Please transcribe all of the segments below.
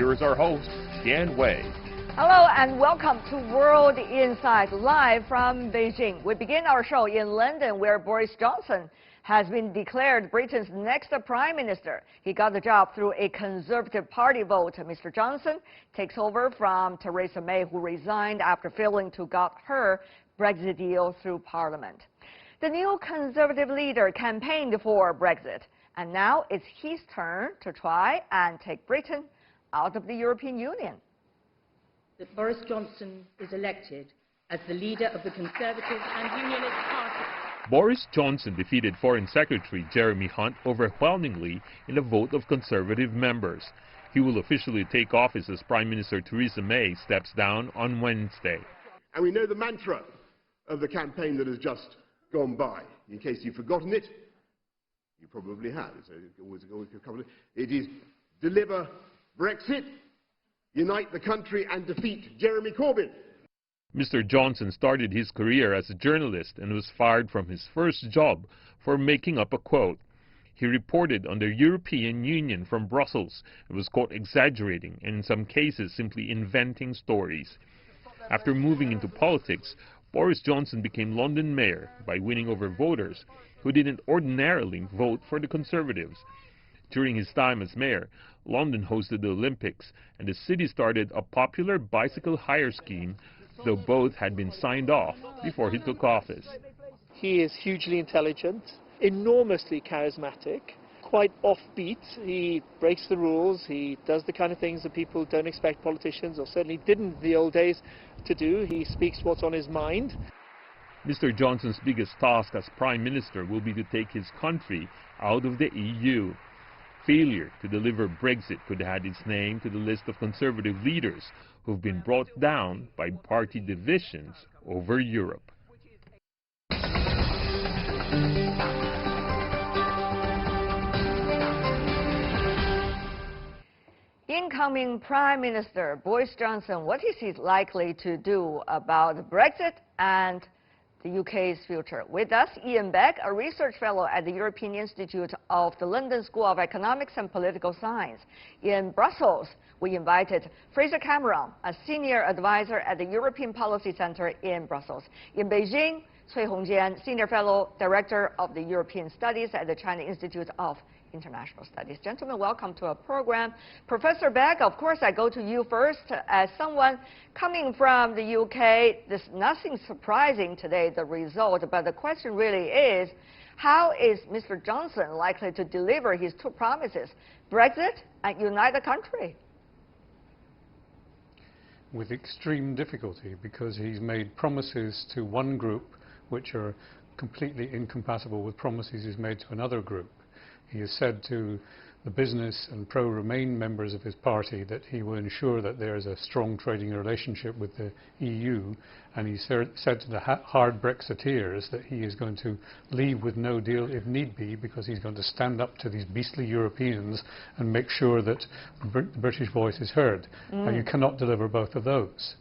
here is our host, Dan Wei. Hello and welcome to World Insight, live from Beijing. We begin our show in London, where Boris Johnson has been declared Britain's next Prime Minister. He got the job through a Conservative Party vote. Mr. Johnson takes over from Theresa May, who resigned after failing to get her Brexit deal through Parliament. The new Conservative leader campaigned for Brexit, and now it's his turn to try and take Britain out of the European Union. That Boris Johnson is elected as the leader of the Conservative and Unionist Party. Boris Johnson defeated Foreign Secretary Jeremy Hunt overwhelmingly in a vote of Conservative members. He will officially take office as Prime Minister Theresa May steps down on Wednesday. And we know the mantra of the campaign that has just gone by. In case you've forgotten it, you probably have. It is deliver Brexit, unite the country and defeat Jeremy Corbyn. Mr. Johnson started his career as a journalist and was fired from his first job for making up a quote. He reported on the European Union from Brussels and was caught exaggerating and in some cases simply inventing stories. After moving into politics, Boris Johnson became London mayor by winning over voters who didn't ordinarily vote for the Conservatives. During his time as mayor, London hosted the Olympics and the city started a popular bicycle hire scheme, though both had been signed off before he took office. He is hugely intelligent, enormously charismatic, quite offbeat. He breaks the rules. He does the kind of things that people don't expect politicians, or certainly didn't in the old days, to do. He speaks what's on his mind. Mr. Johnson's biggest task as Prime Minister will be to take his country out of the EU. Failure to deliver Brexit could add its name to the list of Conservative leaders who've been brought down by party divisions over Europe. Incoming Prime Minister Boris Johnson, what is he likely to do about Brexit and the UK's future? With us, Ian Beck, a research fellow at the European Institute of the London School of Economics and Political Science. In Brussels, we invited Fraser Cameron, a senior advisor at the European Policy Center in Brussels. In Beijing, Cui Hongjian, senior fellow director of the European Studies at the China Institute of International Studies. Gentlemen, welcome to our program. Professor Beck, of course, I go to you first. As someone coming from the UK, there's nothing surprising today, the result, but the question really is, how is Mr. Johnson likely to deliver his two promises, Brexit and unite the country? With extreme difficulty, because he's made promises to one group which are completely incompatible with promises he's made to another group. He has said to the business and pro-Remain members of his party that he will ensure that there is a strong trading relationship with the EU, and he said to the hard Brexiteers that he is going to leave with no deal if need be, because he's going to stand up to these beastly Europeans and make sure that the British voice is heard. And you cannot deliver both of those.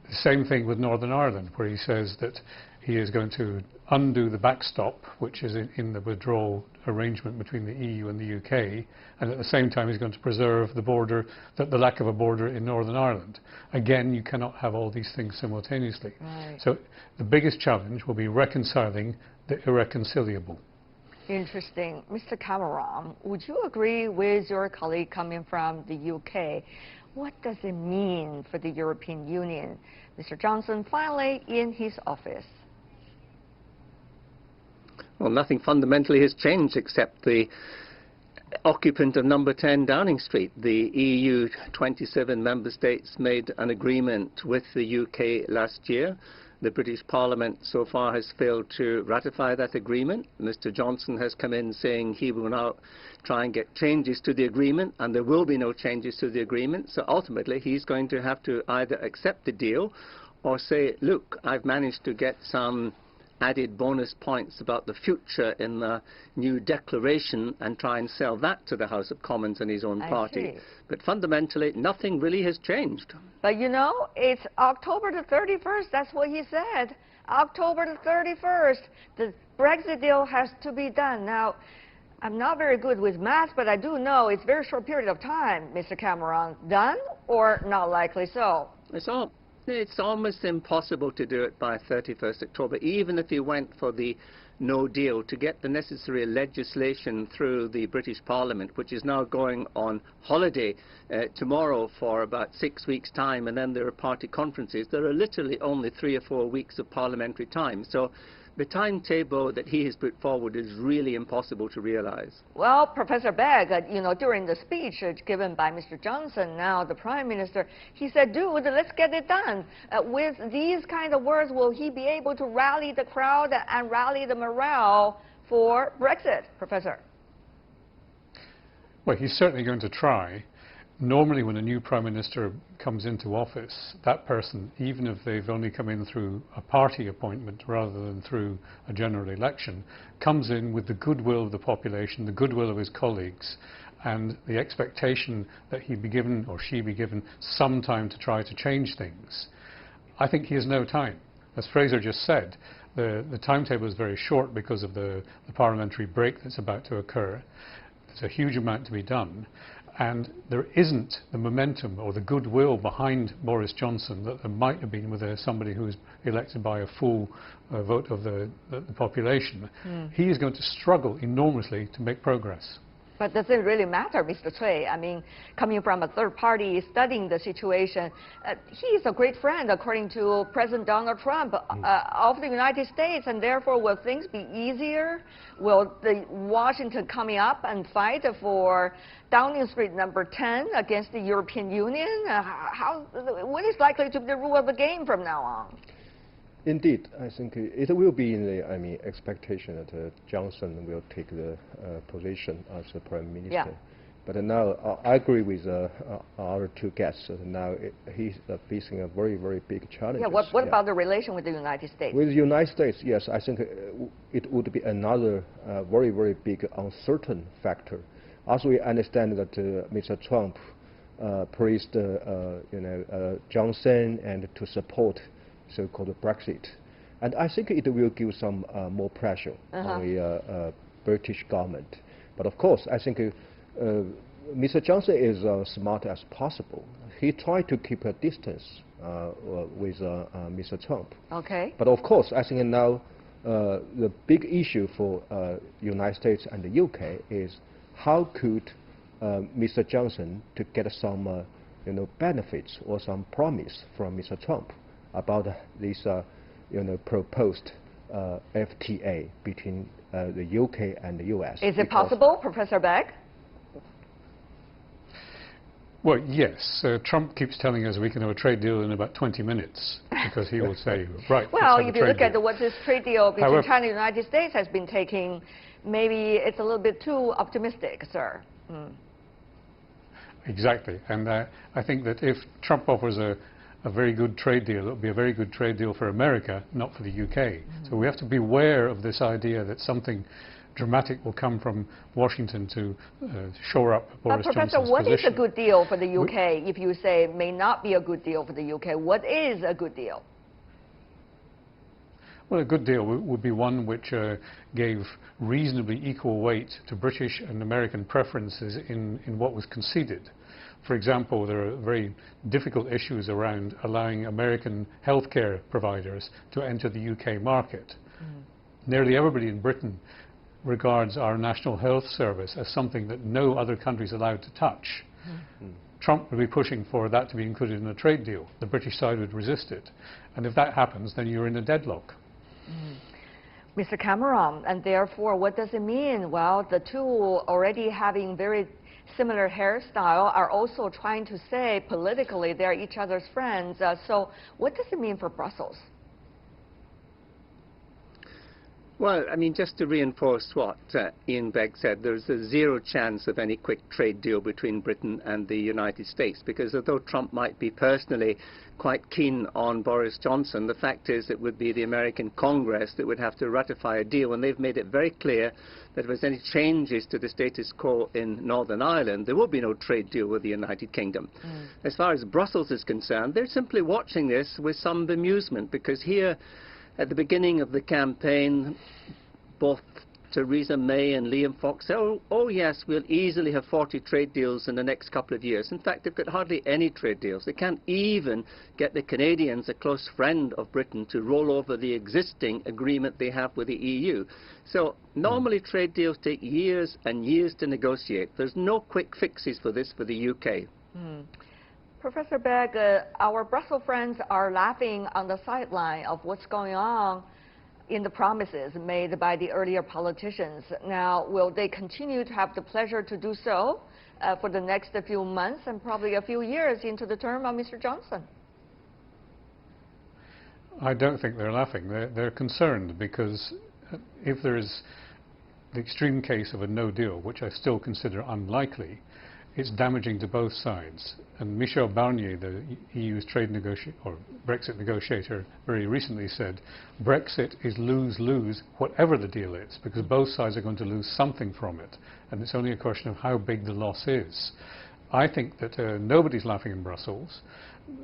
The same thing with Northern Ireland, where he says that he is going to undo the backstop, which is in the withdrawal arrangement between the EU and the UK, and at the same time he's going to preserve the border, the lack of a border in Northern Ireland. Again, you cannot have all these things simultaneously. Right. So the biggest challenge will be reconciling the irreconcilable. Interesting. Mr. Cameron, would you agree with your colleague coming from the UK? What does it mean for the European Union? Mr. Johnson finally in his office. Well, nothing fundamentally has changed except the occupant of number 10 Downing Street. The EU 27 member states made an agreement with the UK last year. The British Parliament so far has failed to ratify that agreement. Mr. Johnson has come in saying he will now try and get changes to the agreement, and there will be no changes to the agreement. So ultimately he's going to have to either accept the deal or say, look, I've managed to get some added bonus points about the future in the new declaration and try and sell that to the House of Commons and his own party. But fundamentally, nothing really has changed. But you know, it's October the 31st, that's what he said. October the 31st, the Brexit deal has to be done. Now, I'm not very good with math, but I do know it's a very short period of time, Mr. Cameron. Done or not likely so? It's almost impossible to do it by 31st October, even if you went for the no deal, to get the necessary legislation through the British Parliament, which is now going on holiday tomorrow for about 6 weeks' time, and then there are party conferences. There are literally only 3 or 4 weeks of parliamentary time. So the timetable that he has put forward is really impossible to realize. Well, Professor Begg, during the speech given by Mr. Johnson, now the Prime Minister, he said, dude, let's get it done. With these kind of words, will he be able to rally the crowd and rally the morale for Brexit, Professor? Well, he's certainly going to try. Normally, when a new Prime Minister comes into office, that person, even if they've only come in through a party appointment rather than through a general election, comes in with the goodwill of the population, the goodwill of his colleagues, and the expectation that he be given, or she be given, some time to try to change things. I think he has no time. As Fraser just said, the timetable is very short because of the parliamentary break that's about to occur. There's a huge amount to be done. And there isn't the momentum or the goodwill behind Boris Johnson that there might have been with somebody who was elected by a full vote of the population. He is going to struggle enormously to make progress. But does it really matter, Mr. Cui? I mean, coming from a third party studying the situation, he's a great friend, according to President Donald Trump, of the United States, and therefore will things be easier? Will the Washington coming up and fight for Downing Street number 10 against the European Union? What is likely to be the rule of the game from now on? Indeed, I think it will be in the expectation that Johnson will take the position as the Prime Minister. Yeah. But now I agree with our two guests. Now he's facing a very, very big challenge. Yeah. What about the relation with the United States? With the United States, yes, I think it would be another very, very big uncertain factor. As we understand that Mr. Trump praised Johnson and to support so-called Brexit, and I think it will give some more pressure on the British government. But of course, I think Mr. Johnson is as smart as possible. He tried to keep a distance with Mr. Trump. Okay. But of course, I think now the big issue for United States and the UK is how could Mr. Johnson to get some benefits or some promise from Mr. Trump about this proposed FTA between the UK and the US. Is it possible, Professor Begg? Well, yes. Trump keeps telling us we can have a trade deal in about 20 minutes because he will say, right. Well, if you look at what this trade deal between China and the United States has been taking, maybe it's a little bit too optimistic, sir. Exactly. And I think that if Trump offers a very good trade deal, it will be a very good trade deal for America, not for the UK. So we have to beware of this idea that something dramatic will come from Washington to shore up Boris Johnson's Professor, what position. is a good deal for the UK? If you say may not be a good deal for the UK, what is a good deal? Well, a good deal would be one which gave reasonably equal weight to British and American preferences in what was conceded. For example, there are very difficult issues around allowing American healthcare providers to enter the UK market. Nearly everybody in Britain regards our National Health Service as something that no other country is allowed to touch. Trump will be pushing for that to be included in a trade deal. The British side would resist it. And if that happens, then you're in a deadlock. Mr. Cameron, and therefore, what does it mean? Well, the two already having very similar hairstyle are also trying to say politically they're each other's friends. So what does it mean for Brussels? Well, I mean, just to reinforce what Ian Begg said, there's a zero chance of any quick trade deal between Britain and the United States, because although Trump might be personally quite keen on Boris Johnson, the fact is it would be the American Congress that would have to ratify a deal, and they've made it very clear that if there's any changes to the status quo in Northern Ireland, there will be no trade deal with the United Kingdom. As far as Brussels is concerned, they're simply watching this with some bemusement, because here, at the beginning of the campaign, both Theresa May and Liam Fox say, oh yes, we'll easily have 40 trade deals in the next couple of years. In fact, they've got hardly any trade deals. They can't even get the Canadians, a close friend of Britain, to roll over the existing agreement they have with the EU. So normally trade deals take years and years to negotiate. There's no quick fixes for this for the UK. Professor Begg, our Brussels friends are laughing on the sideline of what's going on in the promises made by the earlier politicians. Now, will they continue to have the pleasure to do so for the next few months and probably a few years into the term of Mr. Johnson? I don't think they're laughing. They're concerned, because if there is the extreme case of a no deal, which I still consider unlikely, it's damaging to both sides. And Michel Barnier, the EU's Brexit negotiator, very recently said Brexit is lose-lose whatever the deal is, because both sides are going to lose something from it, and it's only a question of how big the loss is. I think that nobody's laughing in Brussels.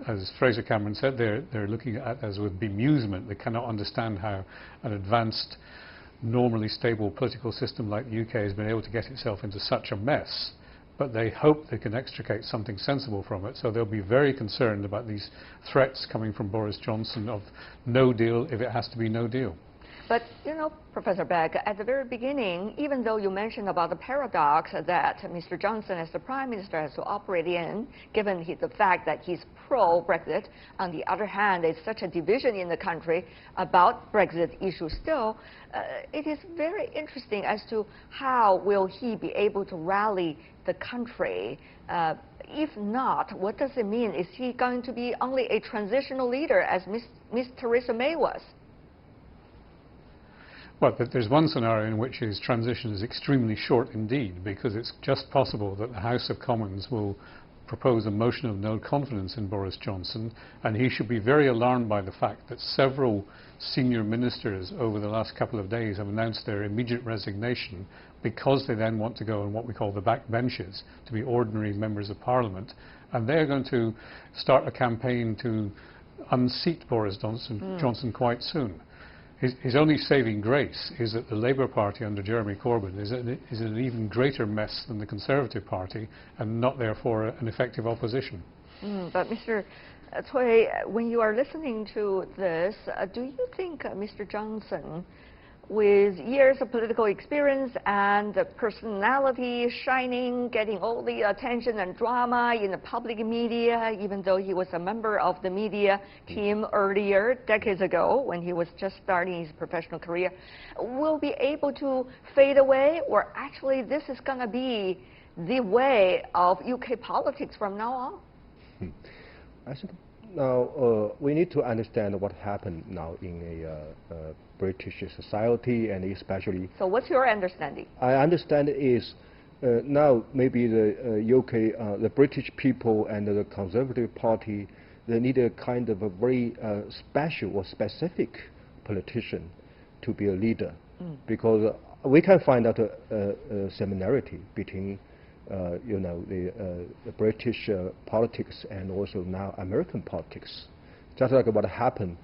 As Fraser Cameron said, they're looking at as with bemusement. They cannot understand how an advanced, normally stable political system like the UK has been able to get itself into such a mess. But they hope they can extricate something sensible from it. So they'll be very concerned about these threats coming from Boris Johnson of no deal if it has to be no deal. But, you know, Professor Begg, at the very beginning, even though you mentioned about the paradox that Mr. Johnson as the Prime Minister has to operate in, given the fact that he's pro-Brexit, on the other hand, there's such a division in the country about Brexit issue still, it is very interesting as to how will he be able to rally the country. If not, what does it mean? Is he going to be only a transitional leader as Miss Theresa May was? Well, there's one scenario in which his transition is extremely short indeed, because it's just possible that the House of Commons will propose a motion of no confidence in Boris Johnson, and he should be very alarmed by the fact that several senior ministers over the last couple of days have announced their immediate resignation, because they then want to go on what we call the backbenches to be ordinary members of Parliament, and they're going to start a campaign to unseat Boris Johnson quite soon. His only saving grace is that the Labour Party under Jeremy Corbyn is an even greater mess than the Conservative Party, and not therefore an effective opposition. But Mr. Cui, when you are listening to this, do you think Mr. Johnson, with years of political experience and personality shining, getting all the attention and drama in the public media, even though he was a member of the media team earlier, decades ago, when he was just starting his professional career, will be able to fade away, or actually this is going to be the way of UK politics from now on? I think now we need to understand what happened now in a British society, and especially... So what's your understanding? I understand is now maybe the UK, the British people and the Conservative Party, they need a kind of a very special or specific politician to be a leader, because we can find out a similarity between you know, the British politics and also now American politics. Just like what happened,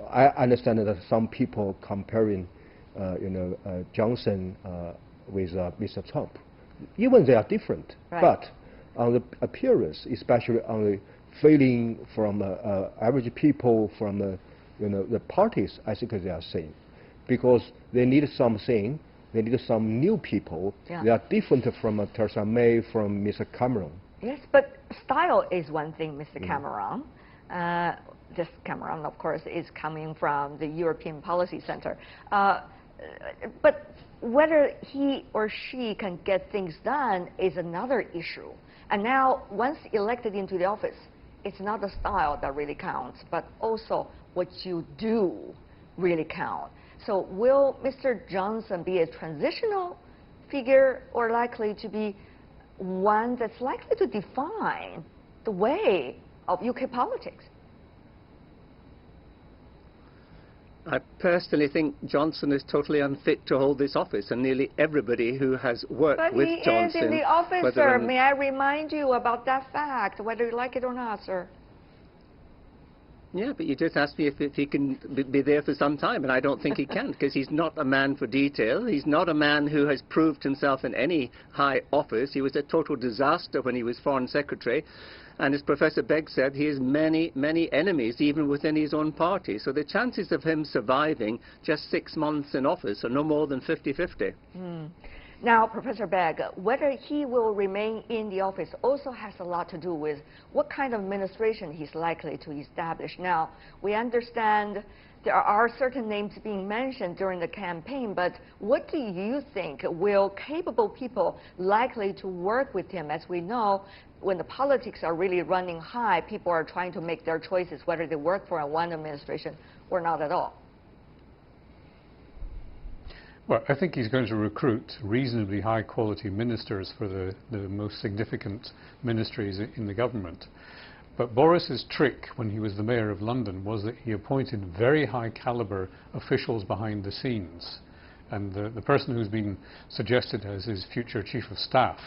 I understand that some people comparing, you know, Johnson with Mr. Trump. Even they are different, right. But on the appearance, especially on the feeling from average people, from you know, the parties, I think they are same, because they need something. They need some new people. Yeah. They are different from Theresa May, from Mr. Cameron. Yes, but style is one thing, Mr. Cameron. This Cameron, of course, is coming from the European Policy Center. But whether he or she can get things done is another issue. And now, once elected into the office, it's not the style that really counts, but also what you do really count. So will Mr. Johnson be a transitional figure, or likely to be one that's likely to define the way of UK politics? I personally think Johnson is totally unfit to hold this office, and nearly everybody who has worked with Johnson... But he is in the office, sir. May I remind you about that fact, whether you like it or not, sir? Yeah, but you just asked me if he can be there for some time, and I don't think he can, because he's not a man for detail. He's not a man who has proved himself in any high office. He was a total disaster when he was Foreign Secretary. And as Professor Begg said, he has many, many enemies, even within his own party. So the chances of him surviving just 6 months in office are no more than 50-50. Now, Professor Begg, whether he will remain in the office also has a lot to do with what kind of administration he's likely to establish. Now, we understand there are certain names being mentioned during the campaign, but what do you think will capable people likely to work with him? As we know, when the politics are really running high, people are trying to make their choices whether they work for one administration or not at all. Well, I think he's going to recruit reasonably high-quality ministers for the most significant ministries in the government. But Boris's trick when he was the mayor of London was that he appointed very high-caliber officials behind the scenes. And the person who's been suggested as his future chief of staff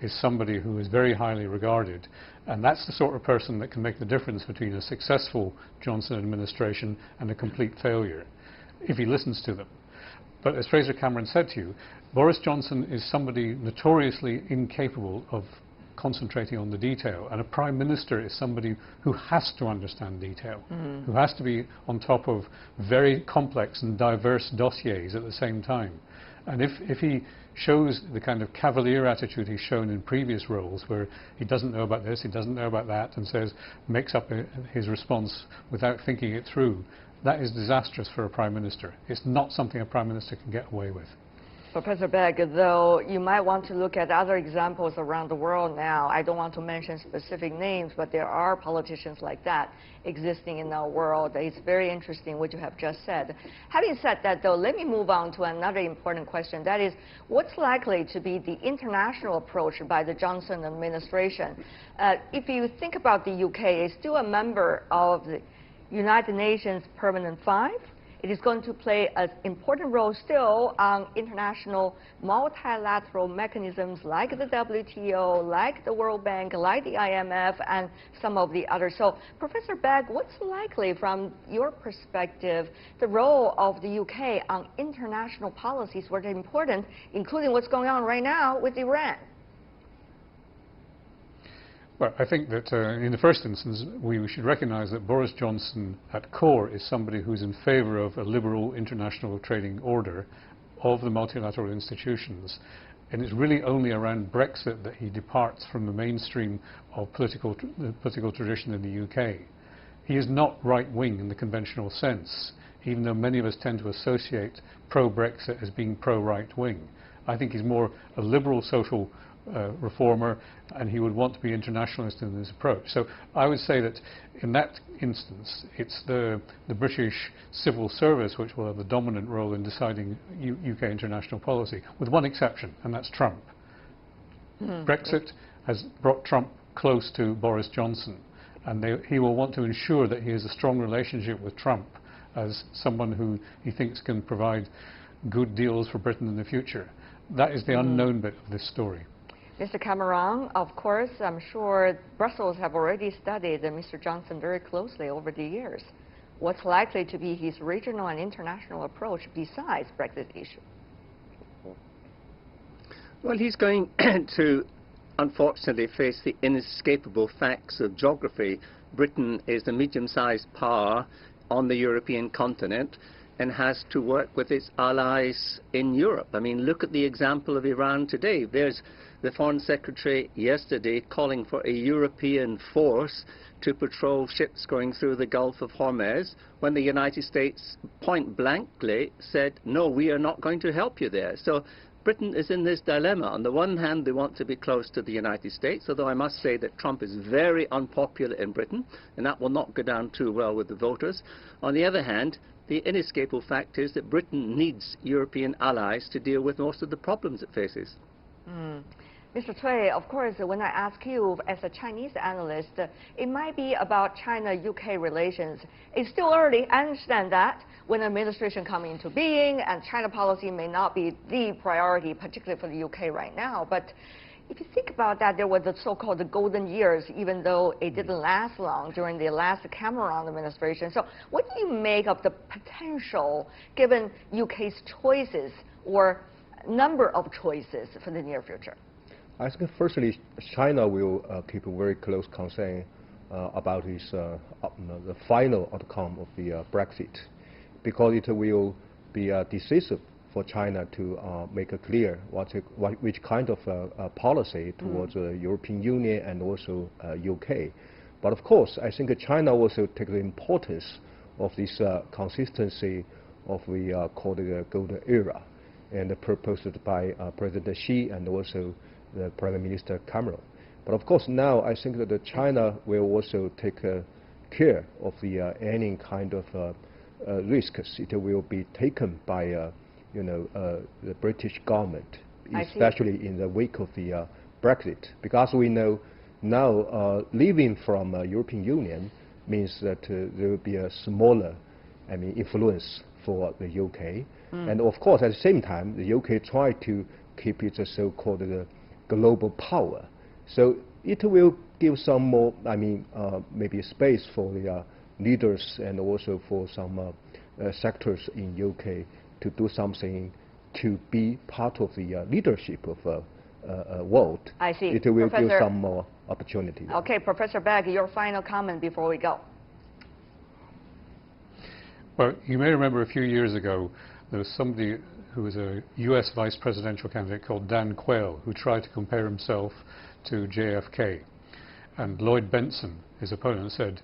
is somebody who is very highly regarded. And that's the sort of person that can make the difference between a successful Johnson administration and a complete failure, if he listens to them. But as Fraser Cameron said to you, Boris Johnson is somebody notoriously incapable of concentrating on the detail, and a Prime Minister is somebody who has to understand detail, who has to be on top of very complex and diverse dossiers at the same time. And if he shows the kind of cavalier attitude he's shown in previous roles, where he doesn't know about this, he doesn't know about that, and makes up his response without thinking it through, that is disastrous for a Prime Minister. It's not something a Prime Minister can get away with. Professor Begg, though you might want to look at other examples around the world now. I don't want to mention specific names, but there are politicians like that existing in our world. It's very interesting what you have just said. Having said that, though, let me move on to another important question. That is, what's likely to be the international approach by the Johnson administration? If you think about the UK, it's still a member of the United Nations Permanent Five. It is going to play an important role still on international multilateral mechanisms like the WTO, like the World Bank, like the IMF, and some of the others. So, Professor Begg, what's likely, from your perspective, the role of the UK on international policies that are important, including what's going on right now with Iran? Well, I think that in the first instance, we should recognize that Boris Johnson at core is somebody who's in favor of a liberal international trading order of the multilateral institutions. And it's really only around Brexit that he departs from the mainstream of political tradition in the UK. He is not right-wing in the conventional sense, even though many of us tend to associate pro-Brexit as being pro-right-wing. I think he's more a liberal social reformer, and he would want to be internationalist in his approach. So I would say that in that instance, it's the British civil service which will have the dominant role in deciding UK international policy, with one exception, and that's Trump. Brexit has brought Trump close to Boris Johnson, and he will want to ensure that he has a strong relationship with Trump as someone who he thinks can provide good deals for Britain in the future. That is the unknown bit of this story. Mr. Cameron, of course, I'm sure Brussels have already studied Mr. Johnson very closely over the years. What's likely to be his regional and international approach besides Brexit issue? Well, he's going to, unfortunately, face the inescapable facts of geography. Britain is a medium-sized power on the European continent and has to work with its allies in Europe. I mean, look at the example of Iran today. There's the Foreign Secretary yesterday calling for a European force to patrol ships going through the Gulf of Hormuz, when the United States point blankly said, no, we are not going to help you there. So Britain is in this dilemma. On the one hand, they want to be close to the United States, although I must say that Trump is very unpopular in Britain, and that will not go down too well with the voters. On the other hand, the inescapable fact is that Britain needs European allies to deal with most of the problems it faces. Mr. Cui, of course, when I ask you as a Chinese analyst, it might be about China-UK relations. It's still early, I understand that, when an administration comes into being, and China policy may not be the priority, particularly for the UK right now. But if you think about that, there were the so-called golden years, even though it didn't last long during the last Cameron administration. So what do you make of the potential, given UK's choices or number of choices for the near future? I think firstly, China will keep a very close concern about the final outcome of the Brexit, because it will be decisive for China to make it clear which kind of policy towards the European Union and also UK. But of course, I think China also takes the importance of this consistency of the called the golden era, and proposed by President Xi and also the Prime Minister Cameron. But of course, now I think that China will also take care of any kind of risks it will be taken by the British government, especially in the wake of the Brexit, because we know now leaving from European Union means that there will be a smaller, influence for the UK, and of course at the same time the UK try to keep its so-called global power, so it will give some more, maybe space for the leaders and also for some sectors in UK to do something to be part of the leadership of world. I see. It will give some more opportunity. Okay, Professor Begg, your final comment before we go. Well, you may remember a few years ago there was somebody who was a US vice presidential candidate called Dan Quayle who tried to compare himself to JFK. And Lloyd Benson, his opponent, said,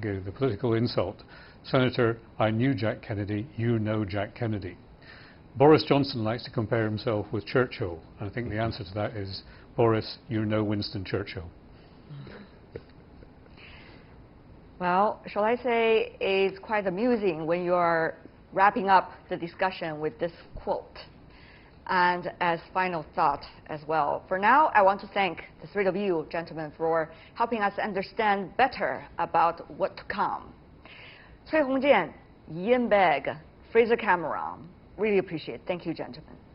gave the political insult, "Senator, I knew Jack Kennedy, you know Jack Kennedy." Boris Johnson likes to compare himself with Churchill. And I think the answer to that is, Boris, you know Winston Churchill. Well, shall I say it's quite amusing when you are wrapping up the discussion with this quote. And as final thought as well, for now, I want to thank the three of you, gentlemen, for helping us understand better about what to come. Cui Hongjian, Ian Begg, Fraser Cameron, really appreciate it. Thank you, gentlemen.